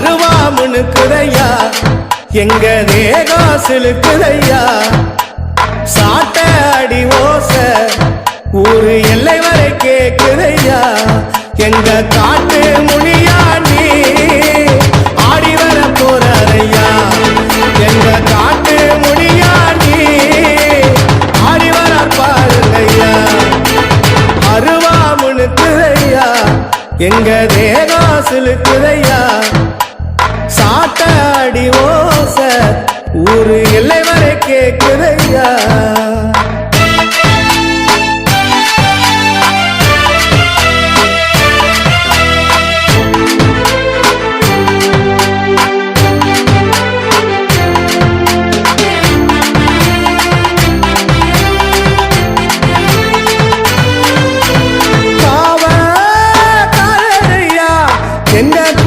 அருவா முனுக்குதையா எங்க தேகம் சிலுக்குதையா சாட்ட அடி ஓச ஊரு எல்லை வரை கேக்குதையா எங்க காட்டு முனியா நீ ஆடி வர போறையா எங்க காட்டு முனியா நீ ஆடி வர பாருங்கய்யா அருவா முனுக்குதையா எங்க தேகம் சிலுக்குதையா சாட்ட அடி ஓச ஊரு எல்லை வரை கேக்குதையா